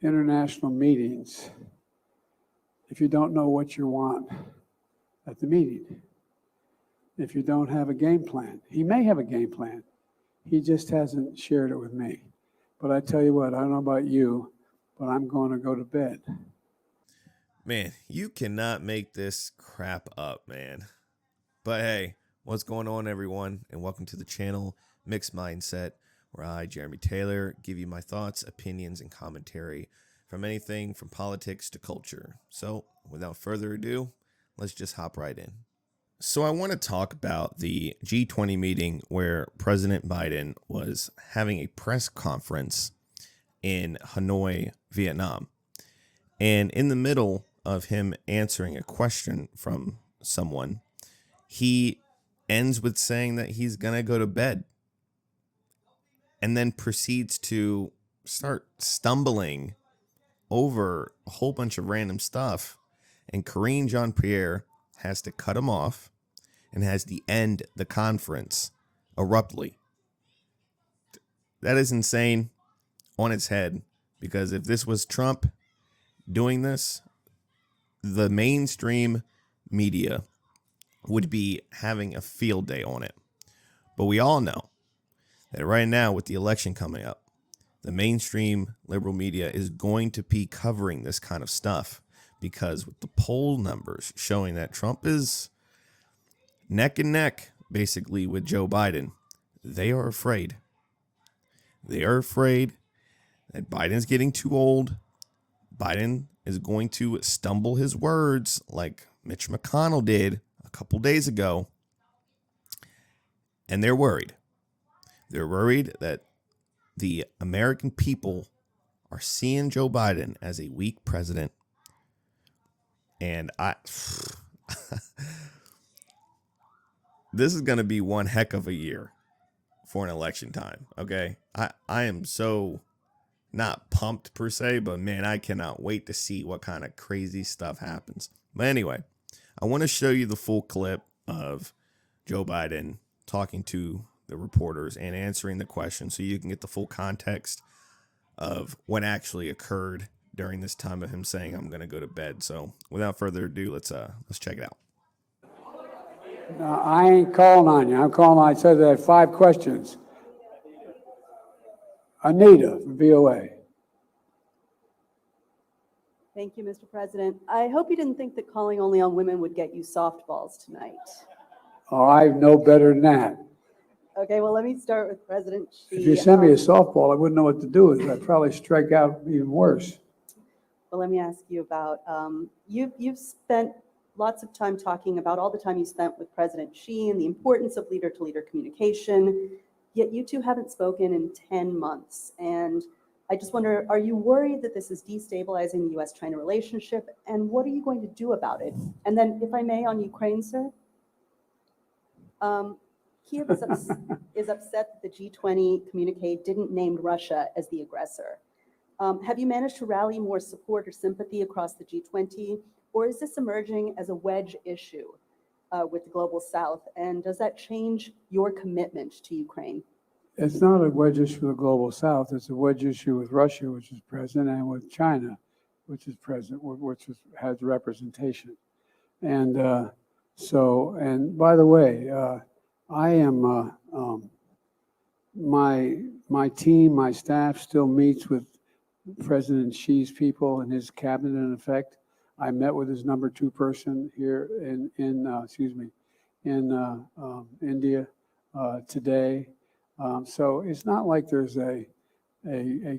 international meetings if you don't know what you want at the meeting. If you don't have a game plan. He may have a game plan. He just hasn't shared it with me. But I tell you what, I don't know about you, but I'm going to go to bed. Man, you cannot make this crap up, man. But hey, what's going on, everyone? And welcome to the channel, Mixed Mindset, where I, Jeremy Taylor, give you my thoughts, opinions, and commentary from anything from politics to culture. So, without further ado, let's just hop right in. So I want to talk about the G20 meeting where President Biden was having a press conference in Hanoi, Vietnam. And in the middle of him answering a question from someone, he ends with saying that he's going to go to bed and then proceeds to start stumbling over a whole bunch of random stuff. And Karine Jean Pierre has to cut him off and has to end the conference abruptly. That is insane on its head, because if this was Trump doing this, the mainstream media would be having a field day on it. But we all know that right now, with the election coming up, the mainstream liberal media is going to be covering this kind of stuff, because with the poll numbers showing that Trump is neck and neck, basically, with Joe Biden, they are afraid. They are afraid that Biden's getting too old. Biden is going to stumble his words like Mitch McConnell did a couple days ago. And they're worried. They're worried that the American people are seeing Joe Biden as a weak president. And this is going to be one heck of a year for an election time, okay? I am so not pumped per se, but man, I cannot wait to see what kind of crazy stuff happens. But anyway, I want to show you the full clip of Joe Biden talking to the reporters and answering the question so you can get the full context of what actually occurred during this time of him saying, I'm going to go to bed. So without further ado, let's check it out. No, I ain't calling on you. I'm calling on, I said I had 5 questions. Anita from VOA. Thank you, Mr. President. I hope you didn't think that calling only on women would get you softballs tonight. Oh, I know better than that. Okay, well, let me start with President Xi. If you send me a softball, I wouldn't know what to do with it. I'd probably strike out even worse. Well, let me ask you about, you've spent lots of time talking about all the time you spent with President Xi and the importance of leader-to-leader communication, yet you two haven't spoken in 10 months. And I just wonder, are you worried that this is destabilizing the U.S.-China relationship, and what are you going to do about it? And then, if I may, on Ukraine, sir, Kiev is upset that the G20 communique didn't name Russia as the aggressor. Have you managed to rally more support or sympathy across the G20, or is this emerging as a wedge issue with the Global South? And does that change your commitment to Ukraine? It's not a wedge issue with the Global South. It's a wedge issue with Russia, which is present, and with China, which is present, has representation. And and by the way, I am, my team, my staff still meets with President Xi's people and his cabinet, in effect. I met with his number 2 person here in India today. So it's not like there's a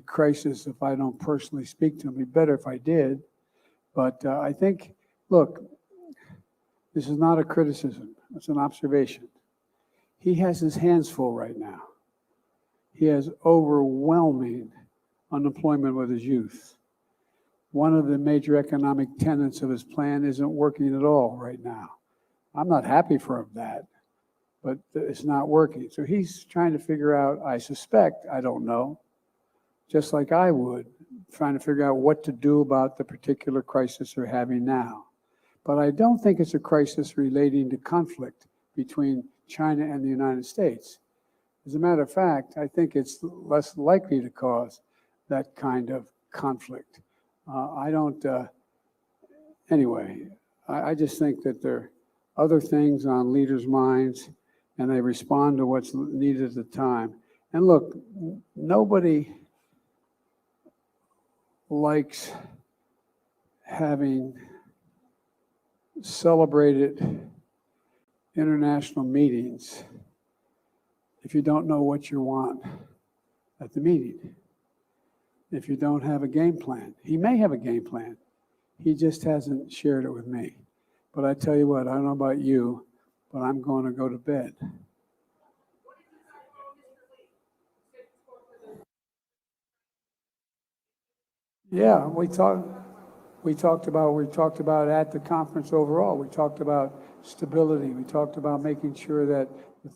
crisis if I don't personally speak to him. It'd be better if I did. But I think, look, this is not a criticism. It's an observation. He has his hands full right now. He has overwhelming unemployment with his youth. One of the major economic tenets of his plan isn't working at all right now. I'm not happy for him that, but it's not working. So he's trying to figure out, I suspect, I don't know, just like I would, trying to figure out what to do about the particular crisis we're having now. But I don't think it's a crisis relating to conflict between China and the United States. As a matter of fact, I think it's less likely to cause that kind of conflict. I don't, anyway, I just think that there are other things on leaders' minds, and they respond to what's needed at the time. And look, nobody likes having celebrated international meetings if you don't know what you want at the meeting, if you don't have a game plan. He may have a game plan. He just hasn't shared it with me. But I tell you what, I don't know about you, but I'm going to go to bed. Yeah, we talked about at the conference overall. We talked about stability. We talked about making sure that the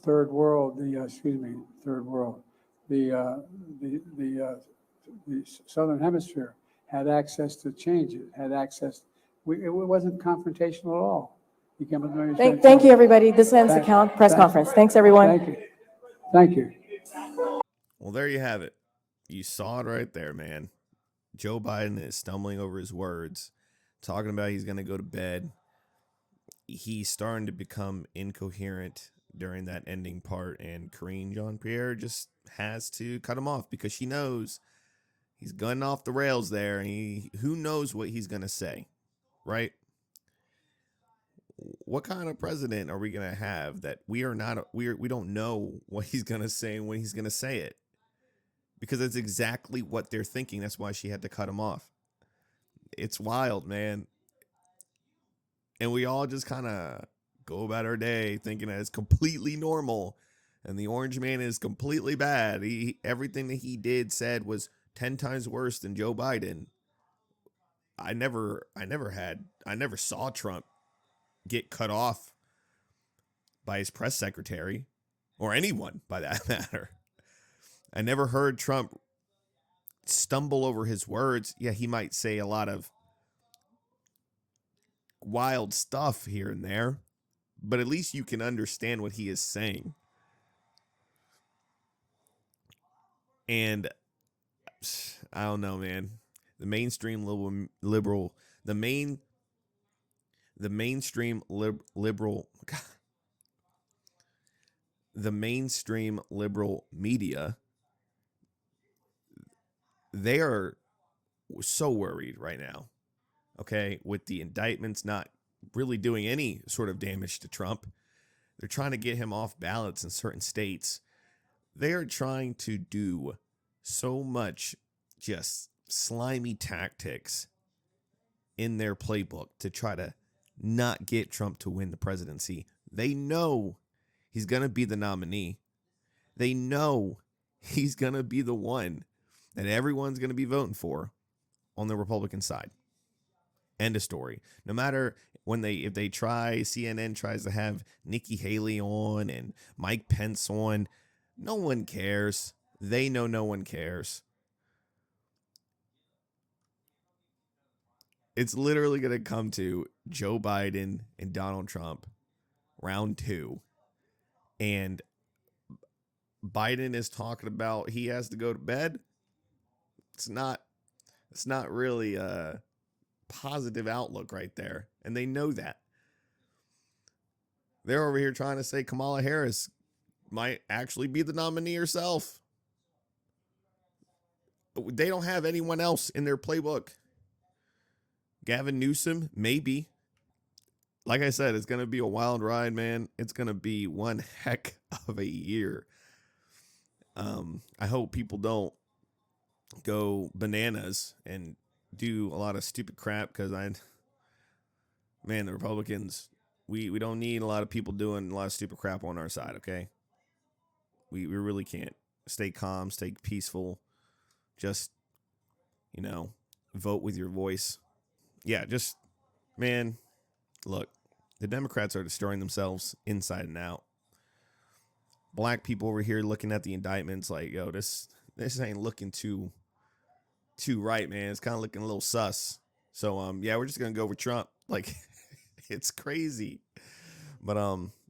Southern Hemisphere had access to changes, had access. It wasn't confrontational at all. Thank you, everybody. This ends the press conference. Thanks, everyone. Thank you. Thank you. Well, there you have it. You saw it right there, man. Joe Biden is stumbling over his words, talking about he's going to go to bed. He's starting to become incoherent during that ending part, and Karine Jean Pierre just has to cut him off because she knows he's gunning off the rails there, and who knows what he's going to say, right? What kind of president are we going to have that we don't know what he's going to say and when he's going to say it? Because that's exactly what they're thinking. That's why she had to cut him off. It's wild, man. And we all just kind of go about our day thinking that it's completely normal and the orange man is completely bad. Everything that he said was 10 times worse than Joe Biden. I never saw Trump get cut off by his press secretary or anyone by that matter. I never heard Trump stumble over his words. Yeah, he might say a lot of wild stuff here and there, but at least you can understand what he is saying. And I don't know, man. The mainstream liberal media, they are so worried right now, okay, with the indictments not really doing any sort of damage to Trump. They're trying to get him off ballots in certain states. They are trying to do so much just slimy tactics in their playbook to try to not get Trump to win the presidency. They know he's going to be the nominee. They know he's going to be the one that everyone's going to be voting for on the Republican side. End of story. No matter if they try, CNN tries to have Nikki Haley on and Mike Pence on, no one cares. They know no one cares. It's literally going to come to Joe Biden and Donald Trump, round 2. And Biden is talking about he has to go to bed. It's not really a positive outlook right there. And they know that. They're over here trying to say Kamala Harris might actually be the nominee herself. They don't have anyone else in their playbook. Gavin Newsom, maybe. Like I said, it's going to be a wild ride, man. It's going to be one heck of a year. I hope people don't go bananas and do a lot of stupid crap because the Republicans, we don't need a lot of people doing a lot of stupid crap on our side, okay? We really can't. Stay calm, stay peaceful. Just, vote with your voice. Yeah, just, man, look, the Democrats are destroying themselves inside and out. Black people over here looking at the indictments like, yo, this ain't looking too right, man. It's kind of looking a little sus. So, we're just going to go with Trump. Like, it's crazy. But,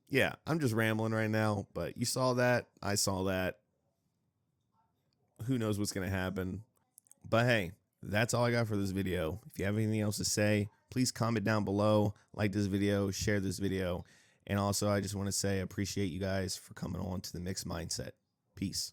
yeah, I'm just rambling right now. But you saw that. I saw that. Who knows what's going to happen. But, hey, that's all I got for this video. If you have anything else to say, please comment down below, like this video, share this video. And also, I just want to say I appreciate you guys for coming on to the Mixed Mindset. Peace.